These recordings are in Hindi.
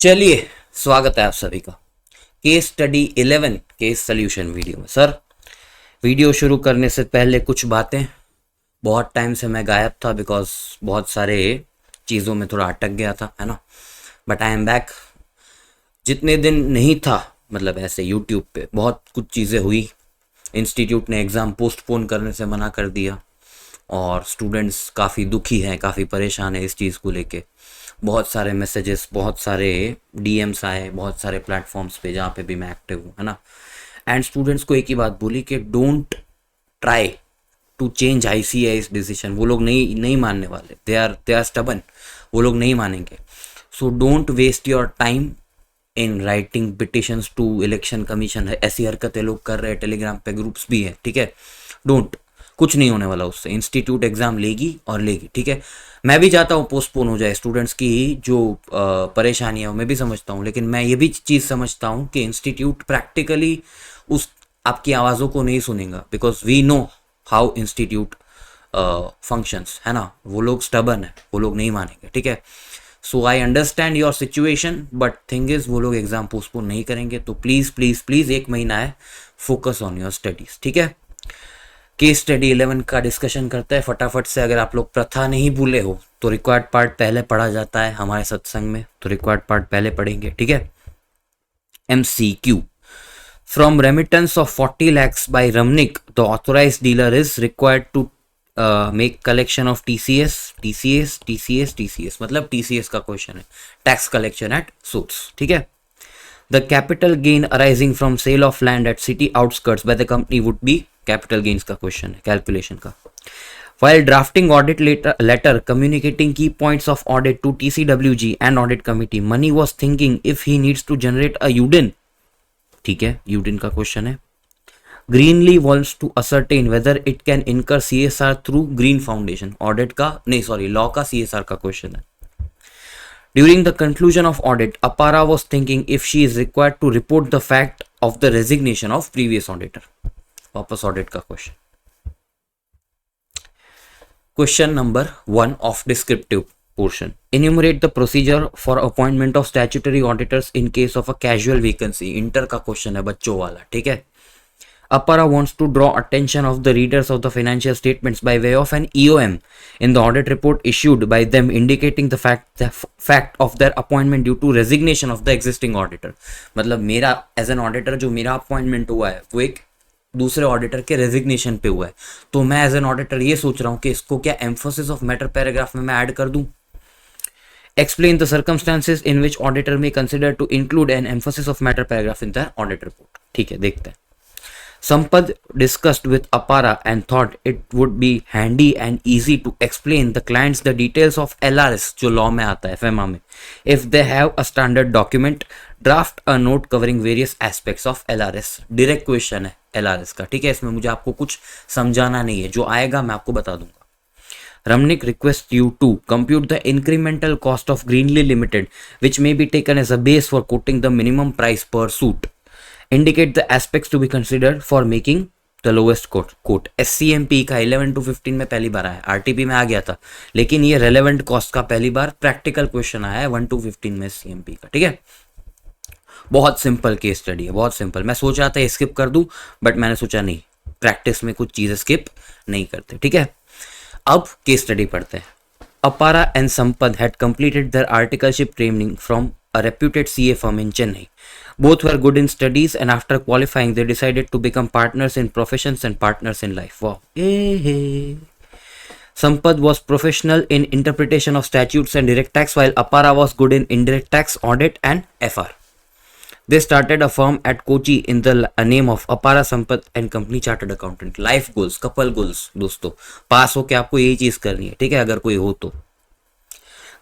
चलिए, स्वागत है आप सभी का case study 11 case solution video में। सर, वीडियो शुरू करने से पहले कुछ बातें। बहुत टाइम से मैं गायब था बिकॉज बहुत सारे चीज़ों में थोड़ा अटक गया था, है ना। But I am back. जितने दिन नहीं था, मतलब ऐसे यूट्यूब पे बहुत कुछ चीज़ें हुई। इंस्टीट्यूट ने एग्ज़ाम पोस्टपोन करने से मना कर दिया और स्टूडेंट्स काफ़ी दुखी हैं, काफ़ी परेशान है इस चीज़ को लेके। बहुत सारे मैसेजेस, बहुत सारे डीएम्स आए, बहुत सारे प्लेटफॉर्म्स पे जहाँ पे भी मैं एक्टिव हूँ, है ना। एंड स्टूडेंट्स को एक ही बात बोली कि don't try to change ICS decision. वो लोग नहीं मानने वाले। They are stubborn. वो लोग नहीं मानेंगे। So don't waste your time in writing petitions to election commission. ऐसी हरकतें लोग कर रहे हैं, टेलीग्राम पे ग्रुप्स भी है, ठीक है। डोंट, कुछ नहीं होने वाला उससे। इंस्टीट्यूट एग्जाम लेगी और लेगी, ठीक है। मैं भी चाहता हूँ पोस्टपोन हो जाए, स्टूडेंट्स की जो परेशानियाँ मैं भी समझता हूँ, लेकिन मैं ये भी चीज़ समझता हूँ कि इंस्टीट्यूट प्रैक्टिकली उस आपकी आवाज़ों को नहीं सुनेगा। Because we know how institute functions, है ना। वो लोग स्टबन है, वो लोग नहीं मानेंगे, ठीक है। So I understand your situation, but thing is वो लोग एग्जाम पोस्टपोन नहीं करेंगे। तो प्लीज़ प्लीज़ प्लीज़, एक महीना है, फोकस ऑन योर स्टडीज़, ठीक है। केस स्टडी 11 का डिस्कशन करते हैं फटाफट से। अगर आप लोग प्रथा नहीं भूले हो तो रिक्वायर्ड पार्ट पहले पढ़ा जाता है हमारे सत्संग में, तो रिक्वायर्ड पार्ट पहले पढ़ेंगे, ठीक है। MCQ: from remittance of 40 lakhs by Ramnik, the authorized dealer is required to make collection of TCS, मतलब TCS का क्वेश्चन है, टैक्स कलेक्शन एट सोर्स, ठीक है। The capital gain arising from sale of land at city outskirts by the company would be, capital gains का क्वेश्चन है, कैलकुलेशन का। While drafting audit letter communicating key points of audit to TCWG and audit committee, Mani was thinking if he needs to generate a UDIN, ठीक है, UDIN का क्वेश्चन है। Greenly wants to ascertain whether it can incur CSR through Green Foundation, audit का नहीं, सॉरी, लॉ का CSR का क्वेश्चन है। During the conclusion of audit, Apara was thinking if she is required to report the fact of the resignation of previous auditor. वापस ऑडिट का question. Question number 1 of descriptive portion: enumerate the procedure for appointment of statutory auditors in case of a casual vacancy. Inter का क्वेश्चन है, बच्चों वाला, ठीक है। Apara wants to draw attention of the readers of the financial statements by way of an EOM in the audit report issued by them indicating the fact of their appointment due to resignation of the existing auditor. मतलब मेरा एज एन ऑडिटर जो मेरा अपॉइंटमेंट हुआ है वो एक दूसरे ऑडिटर के रेजिग्नेशन पे हुआ है, तो मैं एज एन ऑडिटर ये सोच रहा हूँ कि इसको क्या एम्फोसिस ऑफ मैटर पैराग्राफ में मैं ऐड कर दूं। Explain the circumstances in which auditor may consider to include an emphasis of matter paragraph in the audit report, ठीक है। देखते हैं। Sampad discussed with Apara and thought it would be handy and easy to explain the clients the details of LRS, जो लॉ में आता है, FEMA में, if they have a standard document, draft a note covering various aspects of LRS. Direct question है LRS का, ठीक है। इसमें मुझे आपको कुछ समझाना नहीं है, जो आएगा मैं आपको बता दूंगा। Ramnik requests you to compute the incremental cost of Greenly Limited, which may be taken as a base for quoting the minimum price per suit. Indicate the aspects to be considered for making the lowest quote. SCMP का 11 to 15 में पहली बार आया, RTP में आ गया था, लेकिन ये रेलेवेंट कॉस्ट का पहली बार प्रैक्टिकल क्वेश्चन आया है 1 to 15 में SCMP का, ठीक है। बहुत सिंपल केस स्टडी है, बहुत सिंपल। मैं सोच रहा था स्किप कर दूं, बट मैंने सोचा नहीं, प्रैक्टिस में कुछ चीजें स्किप नहीं करते, ठीक है। अब केस स्टडी पढ़ते हैं। Apara and Sampad had completed their articleship training from a reputed CA firm in Chennai. Both were good in studies and after qualifying they decided to become partners in professions and partners in life. Wow. Hey. Sampad was professional in interpretation of statutes and direct tax, while Apara was good in indirect tax, audit and FR. They started a firm at Kochi in the name of Apara Sampad and Company Chartered Accountant. Life goals, couple goals, दोस्तों, पास हो के आपको यही चीज करनी है, ठीक है, अगर कोई हो तो।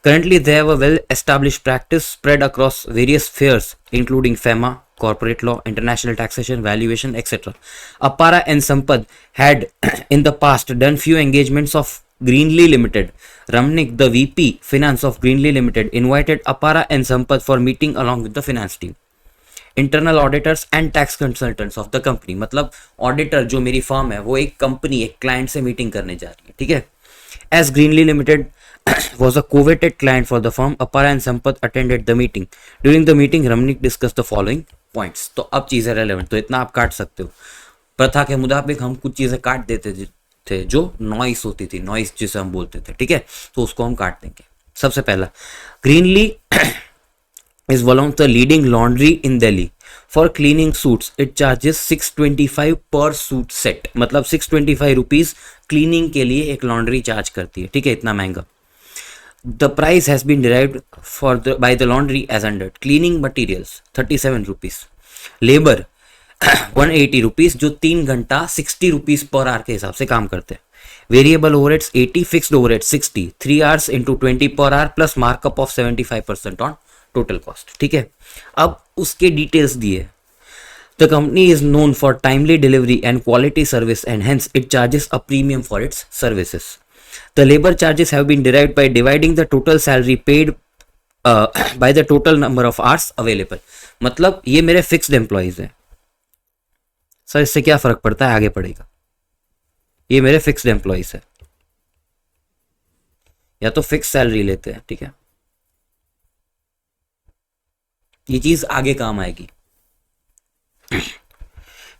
Currently, they have a well-established practice spread across various spheres, including FEMA, corporate law, international taxation, valuation, etc. Apara and Sampad had in the past done few engagements of Greenly Limited. Ramnik, the VP Finance of Greenly Limited, invited Apara and Sampad for meeting along with the finance team. Internal auditors and tax consultants of the company, मतलब ऑडिटर जो मेरी फर्म है वो एक कंपनी, एक क्लाइंट से मीटिंग करने जा रही है, ठीक है। As Greenly limited was a coveted client for the firm. Apara and Sampath attended the meeting. During the meeting, Ramnik discussed the following points. तो अब चीजें रेलेवेंट, तो इतना आप काट सकते हो. प्रथा के मुताबिक हम कुछ चीजें काट देते थे जो नॉइस होती थी, नॉइस जिसे हम बोलते थे, ठीक है, तो उसको हम काट देंगे. सबसे पहला, ग्रीनली is one of the leading laundry in Delhi. For cleaning suits, it charges 625 per suit set. मतलब 625 रुपीज क्लीनिंग के लिए एक लॉन्ड्री चार्ज करती है, ठीक है, इतना महंगा. The price has been derived by the laundry as under cleaning materials 37 rupees, labor 180 rupees जो 3 घंटा 60 rupees per hour के हिसाब से काम करते हैं. Variable overheads 80, fixed overheads 60, 3 hours into 20 per hour plus markup of 75% on total cost. ठीक है, अब उसके डिटेल्स दिए. The company is known for timely delivery and quality service and hence it charges a premium for its services. The labor charges have been derived by dividing the total salary paid by the total number of hours available. मतलब ये मेरे फिक्स्ड एम्प्लॉइज हैं. सर इससे क्या फर्क पड़ता है, आगे पड़ेगा. ये मेरे फिक्स्ड एम्प्लॉइज है, या तो फिक्स सैलरी लेते हैं, ठीक है, ये चीज आगे काम आएगी.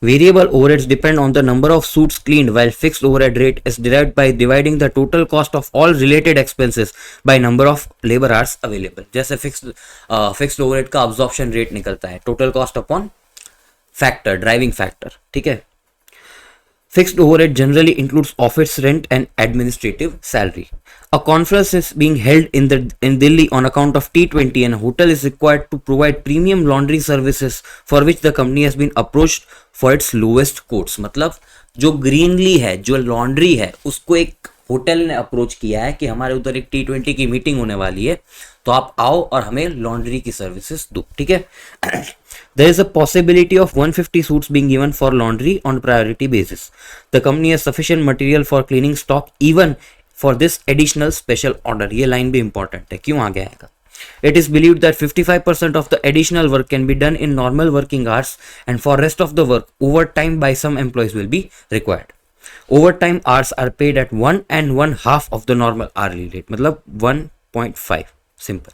Variable overheads depend on the number of suits cleaned, while fixed overhead rate is derived by dividing the total cost of all related expenses by number of labor hours available. जैसे fixed overhead का absorption rate निकलता है, total cost upon factor, driving factor, ठीक है. Fixed overhead generally includes office rent and administrative salary. A conference is being held in Delhi on account of T20 and a hotel is required to provide premium laundry services for which the company has been approached for its lowest quotes. मतलब जो ग्रीनली है, जो लॉन्ड्री है, उसको एक होटल ने अप्रोच किया है कि हमारे उधर एक T20 की मीटिंग होने वाली है, तो आप आओ और हमें लॉन्ड्री की सर्विसेज दो, ठीक है. There is a possibility of 150 suits being given for laundry on priority basis. The company has sufficient material for cleaning stock even for this additional special order. ये लाइन भी इंपॉर्टेंट है, क्यों आगे आएगा. It is believed that 55% of the additional work can be done in normal working hours and for rest of the work, overtime by some employees will be required. Overtime hours are paid at 1 and 1/2 of the normal hourly rate. मतलब 1.5, सिंपल.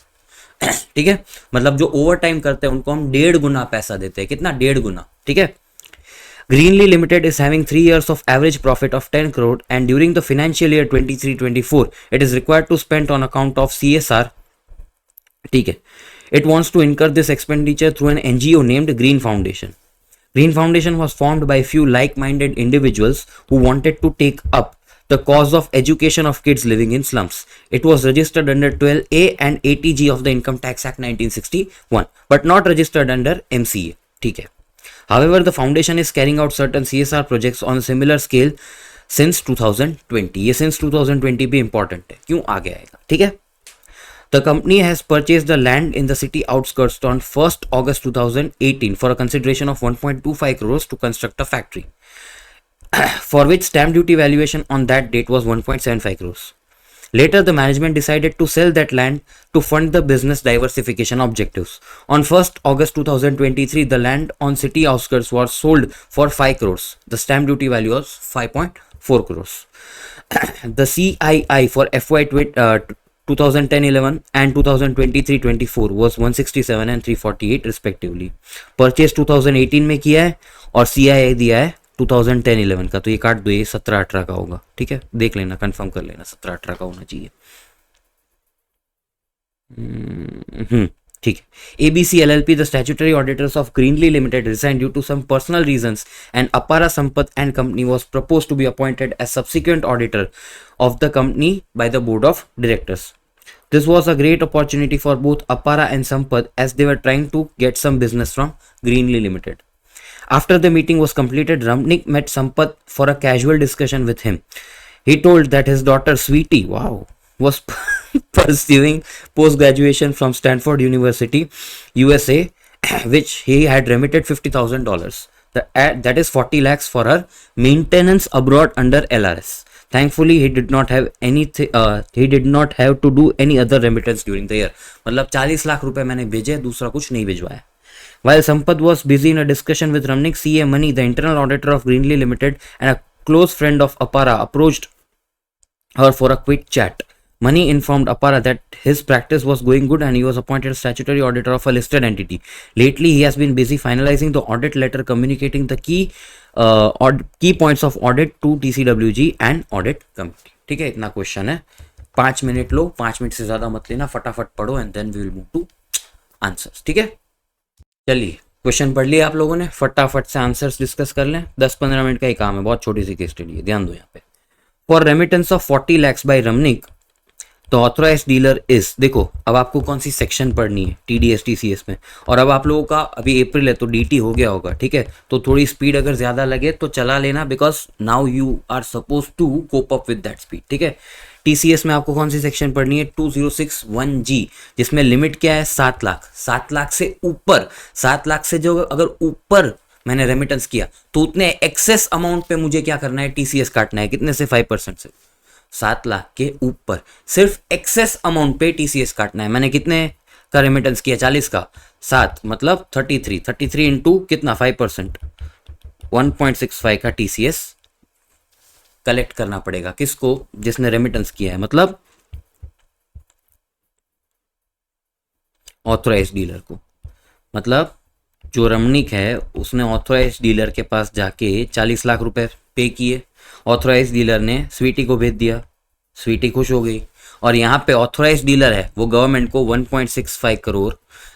ठीक है, मतलब जो ओवर टाइम करते हैं उनको हम 1.5 गुना पैसा देते हैं. कितना? 1.5 गुना, ठीक है. Greenly Limited is having 3 years of average profit of 10 crore and during the financial year 23-24 it is required to spend on account of CSR. ठीक है, it wants to incur this expenditure through an NGO named Green Foundation. Green Foundation was formed by few like-minded individuals who wanted to take up the cause of education of kids living in slums. It was registered under 12A and 80G of the Income Tax Act 1961, but not registered under MCA. ठीक है. However, the foundation is carrying out certain CSR projects on a similar scale since 2020. ये since 2020 भी important है, क्यों आगे आएगा, ठीक है. The company has purchased the land in the city outskirts on 1st August 2018 for a consideration of 1.25 crores to construct a factory, for which stamp duty valuation on that date was 1.75 crores. Later, the management decided to sell that land to fund the business diversification objectives. On 1st August 2023, the land on city outskirts was sold for 5 crores. The stamp duty value was 5.4 crores. The CII for FY 2010-11 and 2023-24 was 167 and 348 respectively. Purchase 2018 में किया है और CII दिया है 2010-11 का, तो ये काट दो, ये 17-18 का होगा, ठीक है. देख लेना, कंफर्म कर लेना, 17-18 का होना चाहिए. ठीक है. ABC LLP, the statutory auditors of Greenly Limited, resigned due to some personal reasons, and Apara Sampath and Company was proposed to be appointed as subsequent auditor of the company by the board of directors. This was a great opportunity for both Apara and Sampath as they were trying to get some business from Greenly Limited. After the meeting was completed, Ramnik met Sampath for a casual discussion with him. He told that his daughter Sweetie, wow, was pursuing post-graduation from Stanford University, USA, which he had remitted $50,000. That is 40 lakhs for her maintenance abroad under LRS. Thankfully, he did not have to do any other remittance during the year. मतलब 40 लाख रुपए मैंने भेजे, दूसरा कुछ नहीं भिजवाया. While Sampath was busy in a discussion with Ramnik, CA Mani, the internal auditor of Greenly Limited and a close friend of Apara, approached her for a quick chat. Money informed Apara that his practice was going good and he was appointed statutory auditor of a listed entity. Lately, he has been busy finalizing the audit letter communicating the key points of audit to TCWG and audit committee. ठीक है, इतना क्वेश्चन है. 5 मिनट लो, 5 मिनट से ज्यादा मत लेना, फटाफट पढ़ो and then we will move to answers. ठीक है, चलिए क्वेश्चन पढ़ लिया आप लोगों ने, फटाफट से आंसर्स डिस्कस कर लें. 10-15 मिनट का ही काम है, बहुत छोटी सी केस स्टडी है, ध्यान दो यहाँ पे. For remittance of 40 lakhs by Ramnik to authorise dealer is, देखो अब आपको कौन सी सेक्शन पढ़नी है TDS TCS में, और अब आप लोगों का अभी अप्रैल है तो DT हो गया होगा. ठीक है, तो थोड़ी स्पीड अगर ज्यादा लगे तो चला लेना, because now you are suppose to cope up with that speed. ठीक है, TCS में आपको कौन सी सेक्शन पढ़नी है 2061G, जिसमें लिमिट क्या है 7 लाख. 7 लाख से ऊपर, 7 लाख से जो अगर ऊपर मैंने रेमिटेंस किया तो उतने एक्सेस अमाउंट पे मुझे क्या करना है, TCS काटना है. कितने से? 5% से. 7 लाख के ऊपर सिर्फ एक्सेस अमाउंट पे TCS काटना है. मैंने कितने का रेमिटेंस किया? 40 का 7 मतलब 33 इंटू कितना 5%, 1.65 का TCS कलेक्ट करना पड़ेगा. किसको? जिसने रेमिटेंस किया है, मतलब ऑथोराइज डीलर को. मतलब जो रमणीक है उसने ऑथोराइज डीलर के पास जाके 40 लाख रुपए पे किए. ऑथोराइज डीलर ने स्वीटी को भेज दिया, स्वीटी खुश हो गई, और यहाँ पे ऑथोराइज डीलर है वो गवर्नमेंट को 1.65 करोड़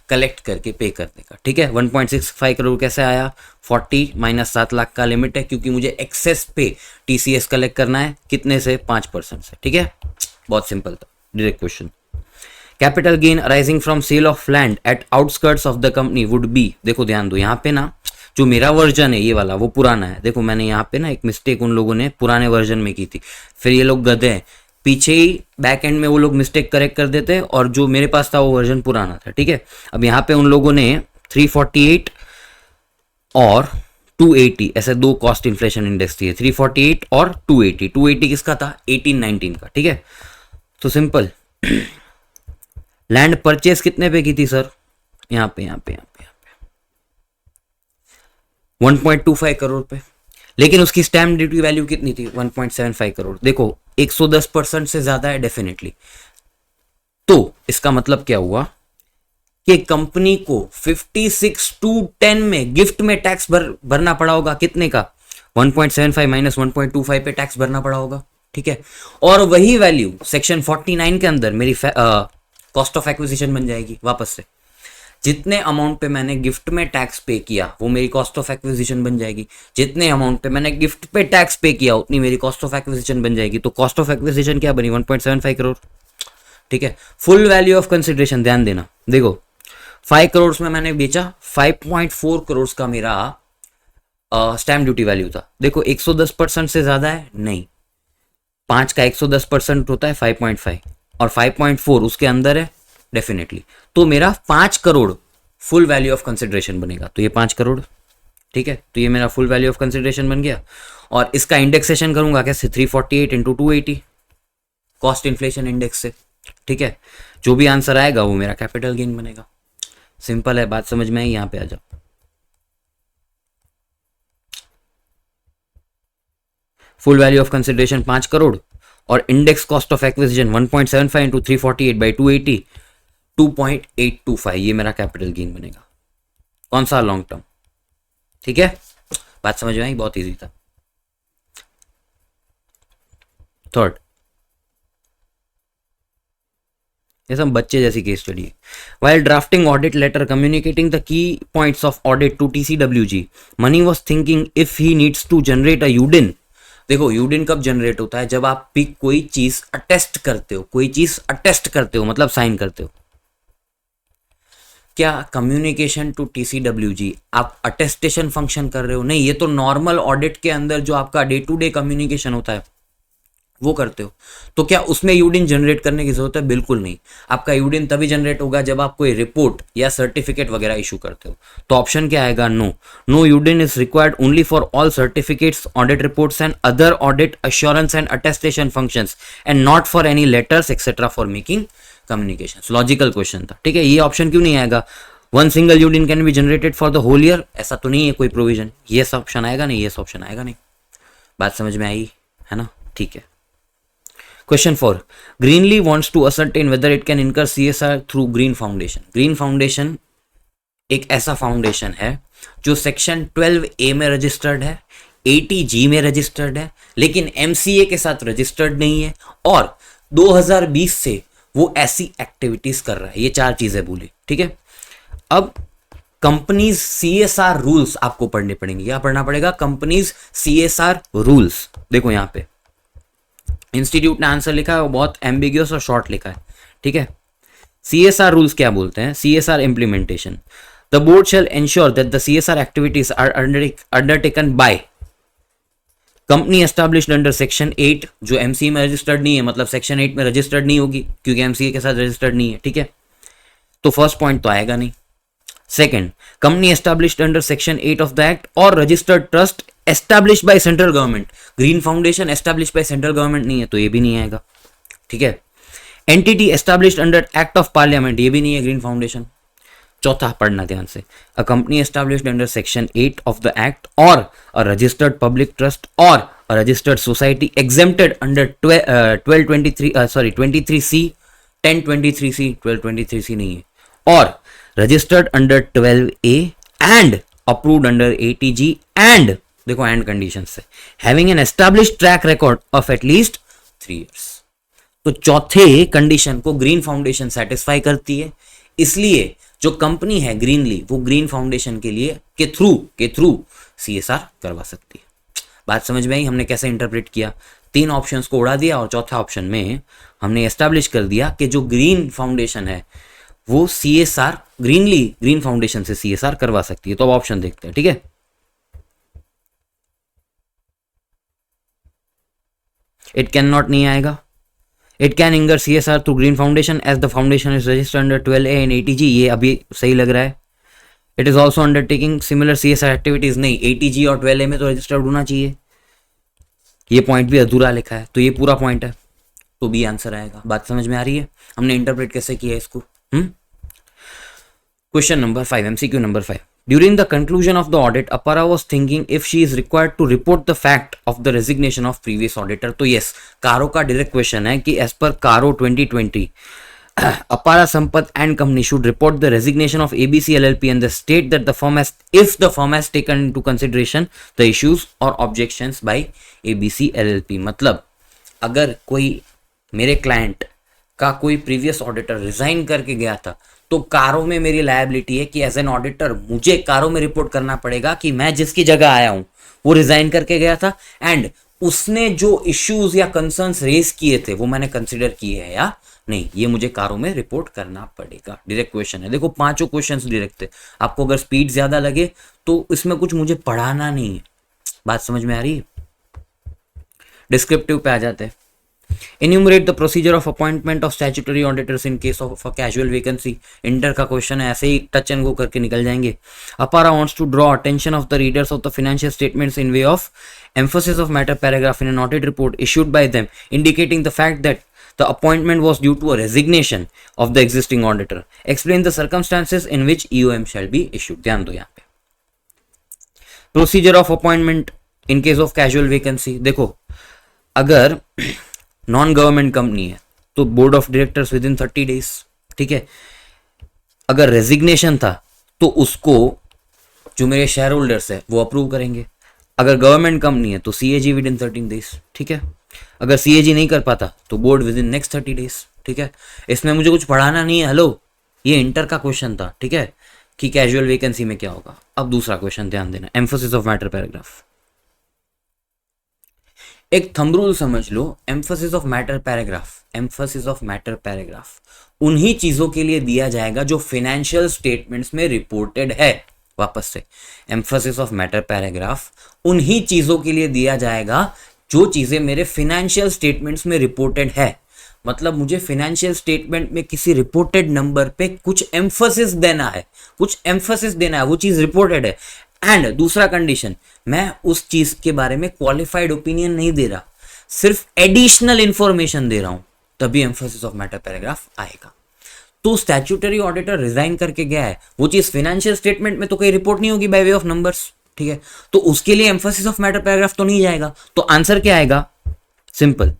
कलेक्ट करके पे कर देगा. ठीक है, 1.65 करोड़ कैसे आया? 40 माइनस 7 लाख का लिमिट है, क्योंकि मुझे एक्सेस पे TCS कलेक्ट करना है. कितने से? 5% से. ठीक है, बहुत सिंपल था, direct question. Capital gain arising from sale of land at outskirts of the company would be, देखो ध्यान दो यहाँ पे ना, जो मेरा वर्जन है ये वाला वो पुराना है. देखो मैंने यहाँ पे ना एक मिस्टेक उन लोगों ने पुराने वर्जन में की थी, फिर ये लोग गधे हैं, पीछे ही बैक एंड में वो लोग मिस्टेक करेक्ट कर देते हैं, और जो मेरे पास था वो वर्जन पुराना था. ठीक है, अब यहाँ पे उन लोगों ने 348 और 280 ऐसे दो कॉस्ट इन्फ्लेशन इंडेक्स दिए, 348 और 280. 280 किसका था? 18-19 का. ठीक है, तो सिंपल. लैंड परचेस कितने पे की थी सर? यहाँ पे 1.25 करोड़ पे, लेकिन उसकी स्टैम्प ड्यूटी वैल्यू कितनी थी? 1.75 करोड़. देखो 110% से ज्यादा है डेफिनेटली. तो इसका मतलब क्या हुआ कि कंपनी को 56-10 में गिफ्ट में टैक्स भरना पड़ा होगा. कितने का? 1.75 माइनस 1.25 पे टैक्स भरना पड़ा होगा. ठीक है, और वही वैल्यू सेक्शन 49 के अंदर मेरी कॉस्ट ऑफ एक्विजिशन बन जाएगी. वापस से जितने अमाउंट पे मैंने गिफ्ट में टैक्स पे किया वो मेरी कॉस्ट ऑफ एक्विजिशन बन जाएगी. जितने अमाउंट पे मैंने गिफ्ट पे टैक्स पे किया उतनी मेरी कॉस्ट ऑफ एक्विजिशन बन जाएगी. तो कॉस्ट ऑफ एक्विजिशन क्या बनी? 1.75 करोड़. ठीक है, फुल वैल्यू ऑफ कंसिडरेशन ध्यान देना. देखो 5 करोड़ में मैंने बेचा, 5.4 करोड़ का मेरा स्टैम्प ड्यूटी वैल्यू था. देखो 110% से ज्यादा है? नहीं. 5 का 110% होता है 5.5, और 5.4 उसके अंदर है डेफिनेटली. तो मेरा 5 crore full value of consideration बनेगा. तो ये 5 करोड़. ठीक है, तो ये मेरा फुल वैल्यू ऑफ कंसिडरेशन बन गया, और इसका इंडेक्सेशन करूंगा कैसे? 348 इंटू 280 कॉस्ट इन्फ्लेशन इंडेक्स से. ठीक है, जो भी आंसर आएगा वो मेरा कैपिटल गेन बनेगा. सिंपल है, बात समझ में आई? यहां पे आ जाओ. Full value of consideration 5 crore और index cost of acquisition 1.75 into 348 by 280 2.825, ये मेरा कैपिटल गेन बनेगा. कौन सा? Long term. ठीक है, बात समझ में आई? बहुत इजी था. थर्ड, ये सब बच्चे जैसी केस स्टडी है. While drafting audit letter communicating the key points of audit to TCWG, Mani was thinking if he needs to generate a UDIN. देखो यूडिन कब जनरेट होता है? जब आप भी कोई चीज अटेस्ट करते हो, कोई चीज अटेस्ट करते हो मतलब साइन करते हो. क्या कम्युनिकेशन टू TCWG आप अटेस्टेशन फंक्शन कर रहे हो? नहीं, ये तो नॉर्मल ऑडिट के अंदर जो आपका डे टू डे कम्युनिकेशन होता है वो करते हो. तो क्या उसमें यूडिन जनरेट करने की जरूरत है? बिल्कुल नहीं. आपका यूडिन तभी जनरेट होगा जब आप कोई रिपोर्ट या सर्टिफिकेट वगैरह इशू करते हो. तो ऑप्शन क्या आएगा? No UDIN is required only for all certificates, audit reports and other audit assurance and attestation functions and not for any letters etcetera for making communication. Logical question था. ठीक है, ये ऑप्शन क्यों नहीं आएगा? One single UDIN can be generated for the whole year, ऐसा तो नहीं है कोई प्रोविजन. ये ऑप्शन आएगा नहीं, ये ऑप्शन आएगा नहीं. बात समझ में आई है ना? ठीक है, question 4, Greenly wants to ascertain whether it can incur CSR through green foundation. Green foundation एक ऐसा फाउंडेशन है जो सेक्शन 12A में रजिस्टर्ड है, 80G में रजिस्टर्ड है, लेकिन MCA के साथ रजिस्टर्ड नहीं है, और 2020 से वो ऐसी एक्टिविटीज कर रहा है। ये 4 चीजें बोली, ठीक है। अब कंपनीज CSR रूल्स आपको पढ़ने पड़ेंगे। क्या पढ़ना पड़ेगा? Companies CSR rules. देखो यहां पे इंस्टीट्यूट ने आंसर लिखा है, वो बहुत एम्बिग्यूअस और शॉर्ट लिखा है, ठीक है। CSR रूल्स क्या बोलते हैं? CSR implementation, the board shall ensure that the CSR activities are undertaken by company established under section 8, जो MCA में रजिस्टर्ड नहीं है, मतलब सेक्शन 8 में रजिस्टर्ड नहीं होगी क्योंकि MCA के साथ रजिस्टर्ड नहीं है, ठीक है। तो फर्स्ट पॉइंट तो आएगा नहीं। Second, company established under section 8 of the act और registered trust established by central government. Green foundation established by central government नहीं है, तो ये भी नहीं आएगा, ठीक है। Entity established under act of parliament, ये भी नहीं है ग्रीन फाउंडेशन। चौथा पढ़ना ध्यान से, a company established under section 8 of the act और अ रजिस्टर्ड पब्लिक ट्रस्ट और a registered society exempted under 23C, 1023C, 1223C नहीं है, और registered under 12A and approved under 80G and, देखो एंड कंडीशन से, having an established track record of at least 3 years। तो चौथे कंडीशन को ग्रीन फाउंडेशन सेटिस्फाई करती है, इसलिए जो कंपनी है ग्रीनली, वो ग्रीन फाउंडेशन के लिए के थ्रू CSR करवा सकती है। बात समझ में आई हमने कैसे इंटरप्रेट किया? 3 ऑप्शंस को उड़ा दिया और चौथा ऑप्शन में हमने एस्टैब्लिश कर दिया कि जो ग्रीन फाउंडेशन है वो CSR ग्रीन फाउंडेशन से CSR करवा सकती है। तो अब ऑप्शन देखते हैं, ठीक है। इट कैन नॉट नहीं आएगा। It can incur CSR through green foundation as the foundation is registered under 12A and 80G, ये अभी सही लग रहा है। It is also undertaking similar CSR activities, नहीं 80G और 12A में तो रजिस्टर्ड होना चाहिए, ये पॉइंट भी अधूरा लिखा है, तो ये पूरा पॉइंट है, तो भी आंसर आएगा। बात समझ में आ रही है हमने इंटरप्रेट कैसे किया इसको? Question number 5, MCQ number 5, during the conclusion of the audit, Apara was thinking if she is required to report the fact of the resignation of previous auditor। तो yes, कारो का डायरेक्ट क्वेश्चन है कि as per कारो 2020, Apara Sampath and company should report the resignation of ABC LLP and the state that the firm has, if the firm has taken into consideration the issues or objections by ABC LLP। मतलब अगर कोई मेरे क्लाइंट का कोई प्रीवियस ऑडिटर रिजाइन करके गया था, तो कारो में मेरी लायबिलिटी है कि एज एन ऑडिटर मुझे कारो में रिपोर्ट करना पड़ेगा कि मैं जिसकी जगह आया हूं वो रिजाइन करके गया था, एंड उसने जो इश्यूज या कंसर्न्स रेज किए थे वो मैंने कंसिडर किए हैं या नहीं, ये मुझे कारो में रिपोर्ट करना पड़ेगा। डायरेक्ट क्वेश्चन है, देखो 5 क्वेश्चंस डायरेक्ट थे। आपको अगर स्पीड ज्यादा लगे तो इसमें कुछ मुझे पढ़ाना नहीं है। बात समझ में आ रही है? डिस्क्रिप्टिव पे आ जाते हैं। Enumerate the procedure of appointment of statutory auditors in case of a casual vacancy। Inter का क्वेश्चन है, ऐसे ही टच एंड गो करके निकल जाएंगे। Apara wants to draw attention of the readers of the financial statements in way of emphasis of matter paragraph in an audit report issued by them, indicating the fact that the appointment was due to a resignation of the existing auditor। Explain the circumstances in which EOM shall be issued। ध्यान दो यहाँ पे, procedure of appointment in case of casual vacancy. देखो अगर नॉन गवर्नमेंट कंपनी है तो board of directors with in 30 days, ठीक है। अगर रेजिग्नेशन था तो उसको जो मेरे शेयर होल्डर्स है वो अप्रूव करेंगे। अगर गवर्नमेंट कंपनी है तो CAG विद इन 13 days, ठीक है। अगर CAG नहीं कर पाता तो board with in next 30 days, ठीक है। इसमें मुझे कुछ पढ़ाना नहीं है। हेलो, ये इंटर का क्वेश्चन था, ठीक है, कि कैजुअल वैकेंसी में क्या होगा। अब दूसरा क्वेश्चन ध्यान देना, एम्फोसिस ऑफ मैटर पैराग्राफ। एक थंब रूल समझ लो, emphasis of matter paragraph, emphasis of matter paragraph उन्हीं चीजों के लिए दिया जाएगा जो फाइनेंशियल स्टेटमेंट्स में रिपोर्टेड है। वापस से, एम्फोसिस ऑफ मैटर पैराग्राफ उन्हीं चीजों के लिए दिया जाएगा जो चीजें मेरे फाइनेंशियल स्टेटमेंट्स में रिपोर्टेड है। मतलब मुझे फाइनेंशियल स्टेटमेंट में किसी रिपोर्टेड नंबर पे कुछ एम्फोसिस देना है, कुछ एम्फोसिस देना है, वो चीज रिपोर्टेड है। एंड दूसरा कंडीशन, मैं उस चीज के बारे में क्वालिफाइड ओपिनियन नहीं दे रहा, सिर्फ एडिशनल इंफॉर्मेशन दे रहा हूं, तभी एम्फोसिस ऑफ मैटर पैराग्राफ आएगा। तो स्टैट्यूटरी ऑडिटर रिजाइन करके गया है, वो चीज फाइनेंशियल स्टेटमेंट में तो कहीं रिपोर्ट नहीं होगी बाय वे ऑफ नंबर्स, ठीक है। तो उसके लिए एम्फोसिस ऑफ मैटर पैराग्राफ तो नहीं जाएगा। तो आंसर क्या आएगा? Simple,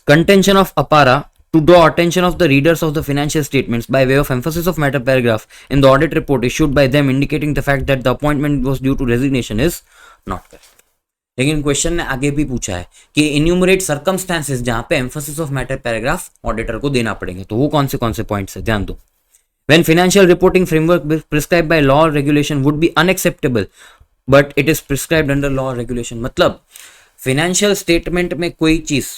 Contention of Apara to draw attention of the readers of the financial statements by way of emphasis of matter paragraph in the audit report issued by them indicating the fact that the appointment was due to resignation is not correct. लेकिन क्वेश्चन ने आगे भी पूछा है कि इन्यूमरेट सर्कमस्टांसेस जहां पे emphasis of matter paragraph auditor को देना पड़ेगा, तो वो कौन से पॉइंट्स है ध्यान दो. When financial reporting framework prescribed by law or regulation would be unacceptable but it is prescribed under law or regulation. मतलब फाइनेंशियल स्टेटमेंट में कोई चीज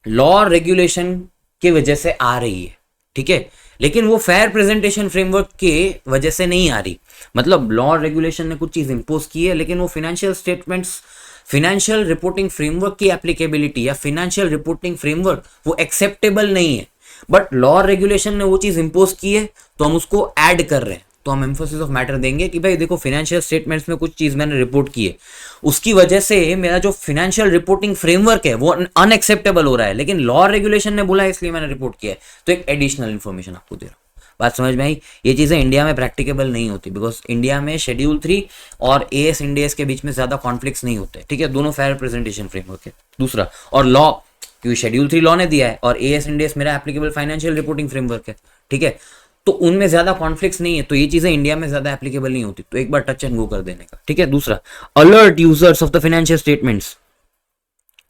लॉ और रेगुलेशन की वजह से आ रही है, ठीक है, लेकिन वो फेयर प्रेजेंटेशन फ्रेमवर्क के वजह से नहीं आ रही. मतलब लॉ और रेगुलेशन ने कुछ चीज इंपोज की है, लेकिन वो financial statements, financial reporting framework की एप्लीकेबिलिटी या फाइनेंशियल रिपोर्टिंग फ्रेमवर्क वो एक्सेप्टेबल नहीं है. बट लॉ और रेगुलेशन ने वो चीज इंपोज की है तो हम उसको ऐड कर रहे हैं, तो हम एम्फोसिस ऑफ मैटर देंगे कि भाई देखो फाइनेंशियल स्टेटमेंट्स में कुछ चीज मैंने रिपोर्ट की है, उसकी वजह से मेरा जो फाइनेंशियल रिपोर्टिंग फ्रेमवर्क है वो अनएक्सेप्टेबल हो रहा है, लेकिन लॉ और रेगुलेशन ने बोला है इसलिए मैंने रिपोर्ट किया है, तो एक एडिशनल इन्फॉर्मेशन आपको दे रहा हूँ. बात समझ में आई. ये चीजें इंडिया में प्रैक्टिकेबल नहीं होती बिकॉज इंडिया में शेड्यूल 3 और एएस इंडियस के बीच में ज्यादा कॉन्फ्लिक्ट्स नहीं होते, ठीक है, दोनों फेयर प्रेजेंटेशन फ्रेमवर्क है. दूसरा, और लॉ क्योंकि शेड्यूल 3 लॉ ने दिया है और एएस इंडियस मेरा एप्लीकेबल फाइनेंशियल रिपोर्टिंग फ्रेमवर्क है, ठीक है, तो उनमें ज्यादा कॉन्फ्लिक्ट्स नहीं है, तो ये चीजें इंडिया में ज्यादा एप्लीकेबल नहीं होती, तो एक बार टच एंड गो कर देने का, ठीक है. दूसरा, alert users of the financial statements,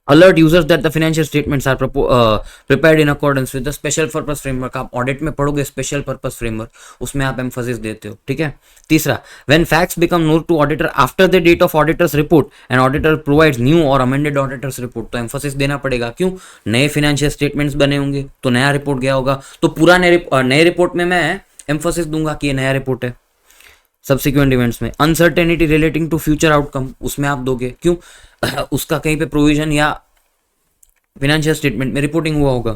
alert users that the financial statements are prepared in accordance with the special purpose framework. आप ऑडिट में पढ़ोगे स्पेशल पर्पस फ्रेमवर्क, उसमें आप एम्फोसिस देते हो, ठीक है. तीसरा, when facts become known to auditor after the date of auditor's report and auditor provides new और अमेंडेड ऑडिटर्स रिपोर्ट, तो एम्फोसिस देना पड़ेगा. क्यों? नए फाइनेंशियल स्टेटमेंट्स बने होंगे तो नया रिपोर्ट गया होगा, तो पूरा नए रिपोर्ट में मैं एम्फोसिस दूंगा कि ये नया रिपोर्ट है. सब्सिक्वेंट इवेंट्स में uncertainty relating to future outcome, उसमें आप दोगे. क्यों? उसका कहीं पे प्रोविजन या फाइनेंशियल स्टेटमेंट में रिपोर्टिंग हुआ होगा.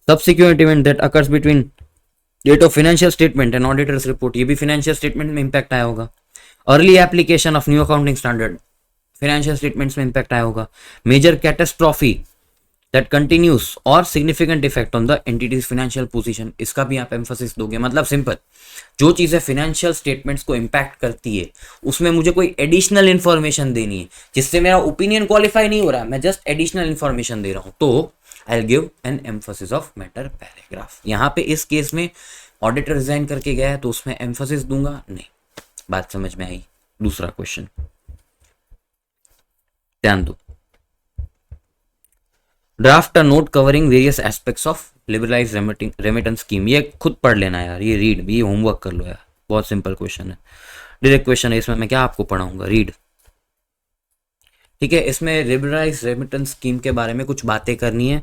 Subsequent event that occurs between date of financial statement and auditor's report, ये भी फाइनेंशियल स्टेटमेंट में इंपैक्ट आया होगा. Early application of new accounting standard, financial statements में इंपैक्ट आया होगा. मेजर कैटास्ट्रॉफी दैट कंटिन्यूस और significant effect on the entity's financial position, इसका भी आप एम्फोसिस दोगे. मतलब सिंपल, जो चीजें फाइनेंशियल स्टेटमेंट्स को इंपैक्ट करती है उसमें मुझे कोई एडिशनल इंफॉर्मेशन देनी है जिससे मेरा ओपिनियन क्वालिफाई नहीं हो रहा, मैं जस्ट एडिशनल इंफॉर्मेशन दे रहा हूं, तो I will give an emphasis of matter paragraph. यहां पे इस केस में ऑडिटर रिजाइन करके गया है तो उसमें एम्फोसिस दूंगा नहीं. बात समझ में आई. दूसरा क्वेश्चन ध्यान दो. Draft a note covering various aspects of liberalise remittance scheme. ये खुद पढ़ लेना यार, ये रीड, ये होमवर्क कर लो यार, बहुत सिंपल क्वेश्चन है, डायरेक्ट क्वेश्चन है, इसमें मैं क्या आपको पढ़ाऊंगा, रीड, ठीक है. इसमें लिबरलाइज रेमिटेंस स्कीम के बारे में कुछ बातें करनी है,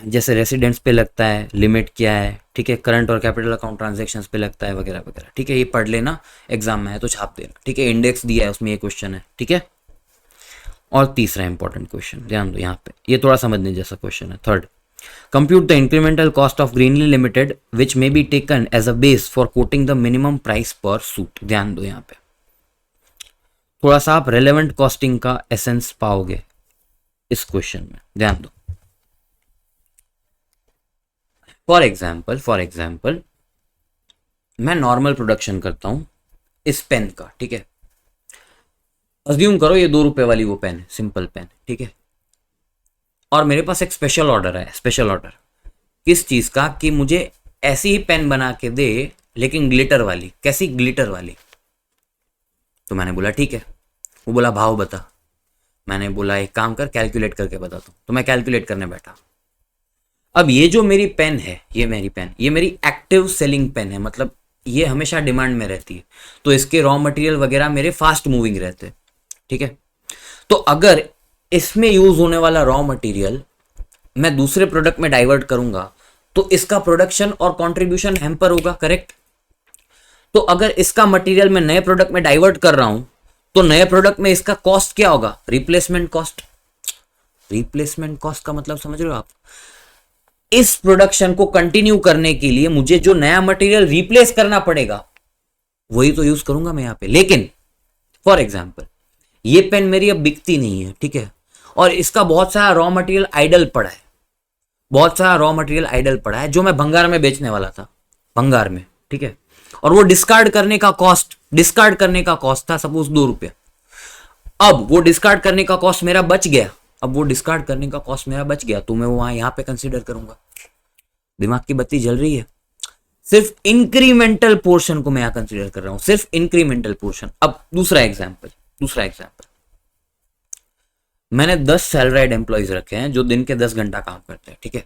जैसे रेसिडेंट्स पे लगता है, लिमिट क्या है, ठीक है, करंट और कैपिटल अकाउंट ट्रांजेक्शंस पे लगता है वगैरह वगैरह, ठीक है. ये पढ़ लेना, एग्जाम में है तो छाप देना, ठीक है. इंडेक्स दिया है उसमें ये क्वेश्चन है, ठीक है. और तीसरा इंपॉर्टेंट क्वेश्चन ध्यान दो यहाँ पे, ये थोड़ा समझने जैसा क्वेश्चन है. Third, compute the incremental cost of Greenly limited which may be taken as a base for quoting the minimum price per suit. ध्यान दो यहाँ पे, थोड़ा सा आप रेलेवेंट कॉस्टिंग का एसेंस पाओगे इस क्वेश्चन में, ध्यान दो. फॉर एग्जाम्पल मैं नॉर्मल प्रोडक्शन करता हूं इस पेन का, ठीक है. अज्यूम करो ये 2 रुपए वाली वो पेन है, सिंपल पेन, ठीक है. और मेरे पास एक स्पेशल ऑर्डर है. स्पेशल ऑर्डर किस चीज का? कि मुझे ऐसी ही पेन बना के दे लेकिन ग्लिटर वाली. कैसी? ग्लिटर वाली. तो मैंने बोला ठीक है. वो बोला भाव बता. मैंने बोला एक काम कर, कैलकुलेट करके बता दो. तो मैं कैलकुलेट करने बैठा. अब ये जो मेरी पेन है, ये मेरी पेन, ये मेरी एक्टिव सेलिंग पेन है, मतलब ये हमेशा डिमांड में रहती है, तो इसके रॉ मटेरियल वगैरह मेरे फास्ट मूविंग रहते हैं, ठीक है. तो अगर इसमें यूज होने वाला रॉ मटेरियल मैं दूसरे प्रोडक्ट में डाइवर्ट करूंगा तो इसका प्रोडक्शन और कंट्रीब्यूशन हैम्पर होगा, करेक्ट. तो अगर इसका मटेरियल मैं नए प्रोडक्ट में डाइवर्ट कर रहा हूं तो नए प्रोडक्ट में इसका कॉस्ट क्या होगा? Replacement cost. रिप्लेसमेंट कॉस्ट का मतलब समझ रहे हो आप? इस प्रोडक्शन को कंटिन्यू करने के लिए मुझे जो नया मटेरियल रिप्लेस करना पड़ेगा वही तो यूज करूंगा मैं यहां पे. लेकिन फॉर एग्जाम्पल ये पेन मेरी अब बिकती नहीं है, ठीक है, और इसका बहुत सारा रॉ मटेरियल आइडल पड़ा है, बहुत सारा रॉ मटेरियल आइडल पड़ा है जो मैं भंगार में बेचने वाला था, भंगार में, ठीक है. और वो डिस्कार्ड करने का कॉस्ट था सपोज 2 रुपये. अब वो डिस्कार्ड करने का कॉस्ट मेरा बच गया, अब वो डिस्कार्ड करने का कॉस्ट मेरा बच गया तो मैं वो वहां यहाँ पे कंसिडर करूंगा। दिमाग की बत्ती जल रही है? सिर्फ इंक्रीमेंटल पोर्शन को मैं यहां कंसिडर कर रहा हूं, सिर्फ इंक्रीमेंटल पोर्शन। अब दूसरा एग्जाम्पल, मैंने 10 सैलराइड एम्प्लॉयज रखे हैं जो दिन के 10 घंटा काम करते हैं, ठीक है।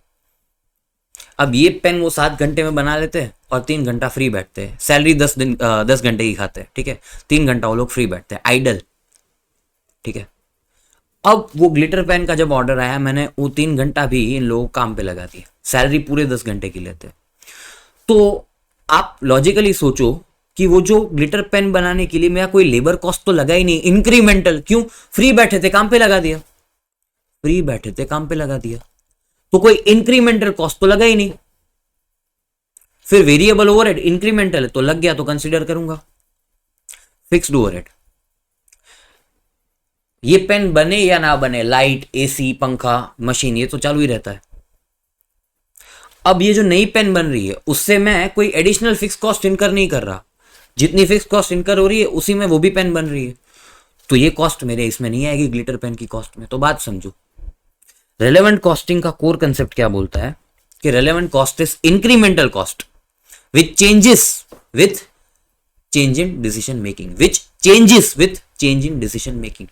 अब ये पेन वो 7 घंटे में बना लेते हैं और 3 घंटा फ्री बैठते हैं। सैलरी 10 घंटे की खाते हैं, ठीक है। 3 घंटा वो लोग फ्री बैठते हैं, आइडल, ठीक है। अब वो ग्लिटर पेन का जब ऑर्डर आया, मैंने वो 3 घंटा भी इन लोगों को काम पे लगा दिया, सैलरी पूरे 10 घंटे की लेते हैं। तो आप लॉजिकली सोचो कि वो जो ग्लिटर पेन बनाने के लिए मेरा कोई लेबर कॉस्ट तो लगा ही नहीं, इंक्रीमेंटल, क्यों? फ्री बैठे थे, काम पे लगा दिया, फ्री बैठे थे, काम पे लगा दिया, तो कोई इंक्रीमेंटल कॉस्ट तो लगा ही नहीं। फिर वेरिएबल ओवरहेड इंक्रीमेंटल है तो लग गया तो कंसीडर करूंगा। फिक्स्ड ओवरहेड, ये पेन बने या ना बने, लाइट, एसी, पंखा, मशीन, ये तो चालू ही रहता है। अब ये जो नई पेन बन रही है उससे मैं कोई एडिशनल फिक्स कॉस्ट इनकर नहीं कर रहा, जितनी फिक्स कॉस्ट इनकर हो रही है उसी में वो भी पेन बन रही है, तो ये कॉस्ट मेरे इसमें नहीं आएगी ग्लिटर पेन की कॉस्ट में। तो बात समझो, रेलेवेंट कॉस्टिंग का कोर कंसेप्ट क्या बोलता है कि relevant cost is incremental cost which changes with change in decision making, which changes with change in decision making.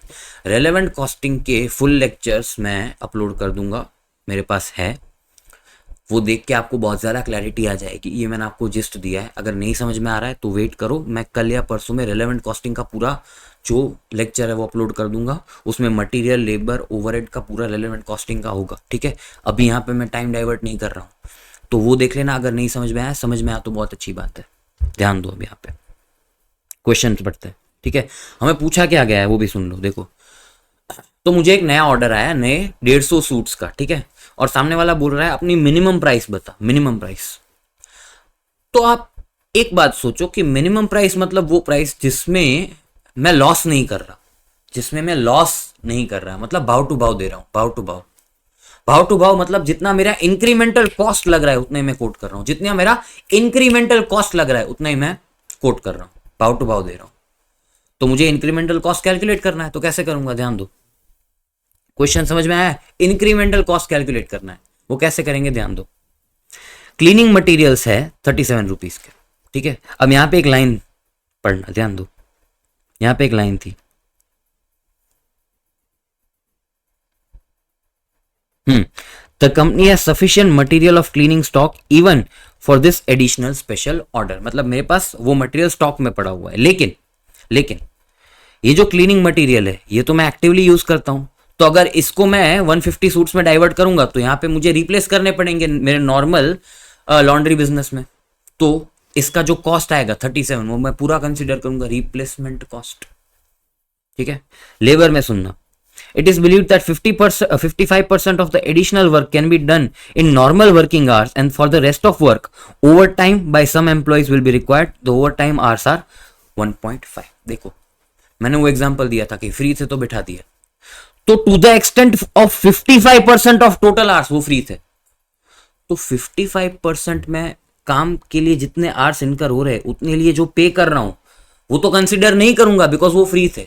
Relevant costing के फुल लेक्चर्स मैं अपलोड कर दूंगा, मेरे पास है, वो देख के आपको बहुत ज़्यादा क्लैरिटी आ जाएगी। ये मैंने आपको जिस्ट दिया है, अगर नहीं समझ में आ रहा है तो वेट करो, मैं कल या परसों में रेलेवेंट कॉस्टिंग का पूरा जो लेक्चर है वो अपलोड कर दूंगा, उसमें मटेरियल, लेबर, ओवरहेड का पूरा रेलेवेंट कॉस्टिंग का होगा, ठीक है। अभी यहाँ पे मैं टाइम डाइवर्ट नहीं कर रहा हूँ, तो वो देख लेना। अगर नहीं समझ में आया, समझ में आया तो बहुत अच्छी बात है, ध्यान दो। अब यहाँ पे क्वेश्चन पढ़ते हैं, ठीक है। हमें पूछा क्या गया है वो भी सुन लो, देखो। तो मुझे एक नया ऑर्डर आया, नए 150 सूट्स का, ठीक है, और सामने वाला बोल रहा है अपनी मिनिमम प्राइस बता, मिनिमम प्राइस। तो आप एक बात सोचो कि मिनिमम प्राइस मतलब वो प्राइस जिसमें मैं लॉस नहीं कर रहा, जिसमें मैं लॉस नहीं कर रहा, मतलब भाव टू भाव दे रहा हूं, भाव टू भाव। भाव टू भाव मतलब जितना मेरा इंक्रीमेंटल कॉस्ट लग रहा है उतना ही मैं कोट कर रहा हूं, जितना मेरा इंक्रीमेंटल कॉस्ट लग रहा है उतना ही मैं कोट कर रहा हूं, भाव टू भाव दे रहा हूं। तो मुझे इंक्रीमेंटल कॉस्ट कैलकुलेट करना है, तो कैसे करूंगा, ध्यान दो। क्वेश्चन समझ में आया? इंक्रीमेंटल कॉस्ट कैलकुलेट करना है, वो कैसे करेंगे, ध्यान दो। क्लीनिंग मटेरियल्स है 37 रुपीज के, ठीक है। अब यहां पे एक लाइन पढ़ना, ध्यान दो, यहां पे एक लाइन थी, the company has sufficient material of cleaning stock even for this additional special order. मतलब मेरे पास वो मटेरियल स्टॉक में पड़ा हुआ है, लेकिन ये जो क्लीनिंग मटेरियल है ये तो मैं एक्टिवली यूज करता हूं, तो अगर इसको मैं 150 सूट्स में डाइवर्ट करूंगा तो यहां पे मुझे रिप्लेस करने पड़ेंगे मेरे नॉर्मल लॉन्ड्री बिजनेस में। तो इसका जो कॉस्ट आएगा 37, वो मैं पूरा कंसीडर करूंगा रिप्लेसमेंट कॉस्ट, ठीक है। लेबर में सुनना, it is believed that 55% of the additional work can be done in normal working hours and for the rest of work over time by some employees will be required, the over time hours are 1.5। देखो मैंने वो एग्जांपल दिया था कि फ्री थे तो बिठा दिया, तो to the extent of 55% of total hours वो फ्री थे, तो 55% में काम के लिए जितने आवर्स इनकर हो रहे उतने लिए जो पे कर रहा हूं वो तो कंसिडर नहीं करूंगा बिकॉज वो फ्री थे।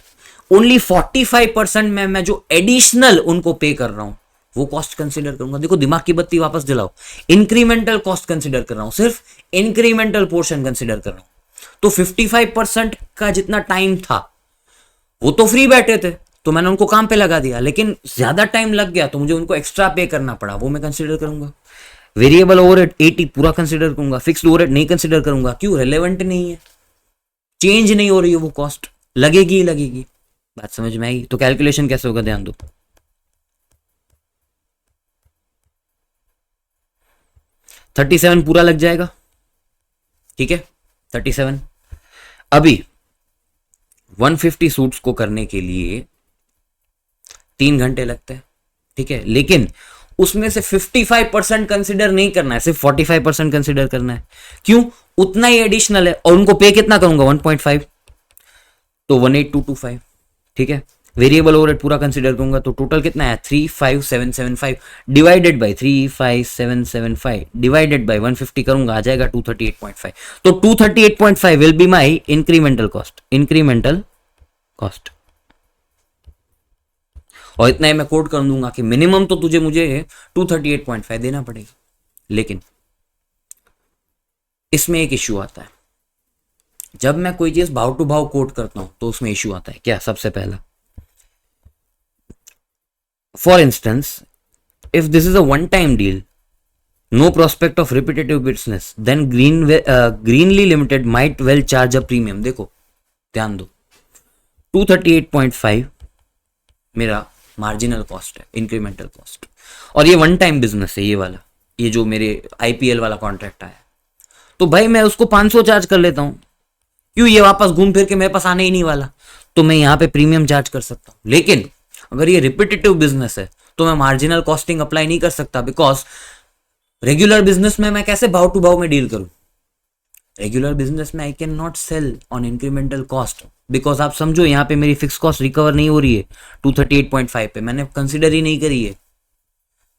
ओनली 45% में मैं जो एडिशनल उनको पे कर रहा हूं वो कॉस्ट कंसिडर करूंगा। देखो दिमाग की बत्ती वापस जलाओ, इंक्रीमेंटल कॉस्ट कंसिडर कर रहा हूं, सिर्फ इंक्रीमेंटल पोर्शन कंसिडर कर रहा हूं। तो 55% का जितना टाइम था वो तो फ्री बैठे थे तो मैंने उनको काम पे लगा दिया, लेकिन ज्यादा टाइम लग गया तो मुझे उनको एक्स्ट्रा पे करना पड़ा, वो मैं कंसिडर करूंगा। वेरिएबल ओवरहेड 80 पूरा कंसिडर करूंगा, फिक्स्ड ओवरहेड नहीं कंसिडर करूंगा, क्यों? रेलेवेंट नहीं है, चेंज नहीं हो रही है वो कॉस्ट, लगेगी ही लगेगी। बात समझ में आई? तो कैलकुलेशन कैसे होगा, ध्यान दो। $37 पूरा लग जाएगा, ठीक है, 37। अभी 150 सूट्स को करने के लिए 3 घंटे लगते हैं, ठीक है, लेकिन उसमें से 55% कंसिडर नहीं करना है, सिर्फ 45% कंसिडर करना है। क्यों? उतना ही एडिशनल है और उनको पे कितना करूंगा, 1.5, तो 18225, ठीक है। वेरिएबल ओवरहेड पूरा कंसिडर करूंगा तो टोटल कितना है 35775 डिवाइडेड बाय 35775 डिवाइडेड बाय 150 करूंगा, आ जाएगा 238.5। तो 238.5 will be my incremental cost, incremental cost. और इतना ही मैं कोट कर दूंगा कि मिनिमम तो तुझे मुझे 238.5 देना पड़ेगा। लेकिन इसमें एक इश्यू आता है, जब मैं कोई चीज भाव टू भाव कोट करता हूं तो उसमें इश्यू आता है। क्या? सबसे पहला, for instance, if this is a one time deal, no prospect of repetitive business, then Greenly Limited might well charge a premium। देखो ध्यान दो, 238.5 मेरा मार्जिनल कॉस्ट है, इंक्रीमेंटल कॉस्ट, और ये वन टाइम बिजनेस है, ये वाला, ये जो मेरे आईपीएल वाला कॉन्ट्रैक्ट आया, तो भाई मैं उसको 500 चार्ज कर लेता हूं, क्यों? ये वापस घूम फिर के मेरे पास आने ही नहीं वाला, तो मैं यहां पे प्रीमियम चार्ज कर सकता हूं। लेकिन अगर ये रिपीटेटिव बिजनेस है तो मैं मार्जिनल कॉस्टिंग अप्लाई नहीं कर सकता, बिकॉज रेगुलर बिजनेस में मैं कैसे भाव टू भाव में डील करूं? रेगुलर बिजनेस में I can not sell on incremental cost, because आप समझो यहां पे मेरी फिक्स कॉस्ट रिकवर नहीं हो रही है 238.5 पे, मैंने कंसिडर ही नहीं करी है।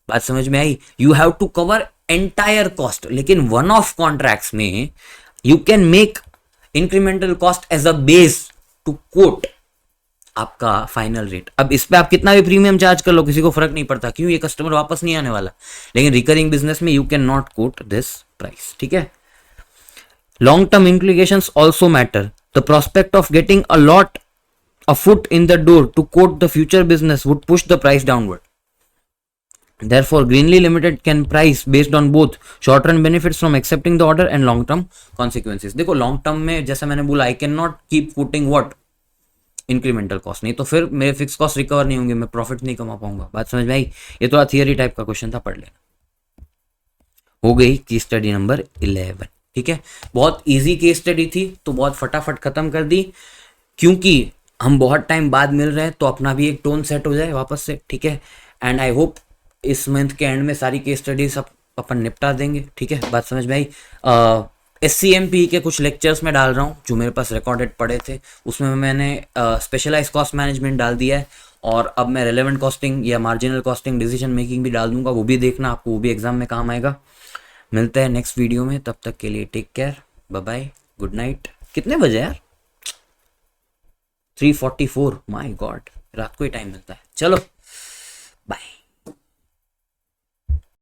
बात समझ में आई? You have to cover entire cost. लेकिन वन ऑफ कॉन्ट्रैक्ट्स में you can make incremental cost as a base to quote आपका फाइनल रेट। अब इस पे आप कितना भी प्रीमियम चार्ज कर लो, किसी को फर्क नहीं पड़ता, क्यों? ये कस्टमर वापस नहीं आने वाला। लेकिन रिकरिंग बिजनेस में you can not quote this price, ठीक है? Long term implications also matter. The prospect of getting a foot in the door to quote the future business would push the price downward. Therefore, Greenly Limited can price based on both short-run benefits from accepting the order and long-term consequences. देखो लॉन्ग टर्म में जैसा मैंने बोला, आई can not keep quoting what incremental cost, नहीं तो फिर मेरे फिक्स कॉस्ट रिकवर नहीं होंगे, मैं प्रॉफिट नहीं कमा पाऊंगा। बात समझ में आई? ये थोड़ा थियरी टाइप का क्वेश्चन था, पढ़ लेना। हो गई केस स्टडी नंबर 11, ठीक है? बहुत इजी केस स्टडी थी, तो बहुत फटाफट खत्म कर दी, क्योंकि हम बहुत टाइम बाद मिल रहे हैं, तो अपना भी एक टोन सेट हो जाए वापस से, ठीक है? एंड आई होप इस मंथ के एंड में सारी केस स्टडी सब अपन निपटा देंगे, ठीक है? बात समझ में आई? SCMP के कुछ लेक्चर्स में डाल रहा हूँ जो मेरे पास रिकॉर्डेड पड़े थे, उसमें मैंने स्पेशलाइज कॉस्ट मैनेजमेंट डाल दिया है, और अब मैं रेलेवेंट कॉस्टिंग या मार्जिनल कॉस्टिंग डिसीजन मेकिंग भी डाल दूंगा, वो भी देखना, आपको वो भी एग्जाम में काम आएगा। मिलते हैं नेक्स्ट वीडियो में, तब तक के लिए take care, bye bye, good night. कितने बजे यार? 3:44, माय गॉड, रात को ही टाइम मिलता है। चलो बाय।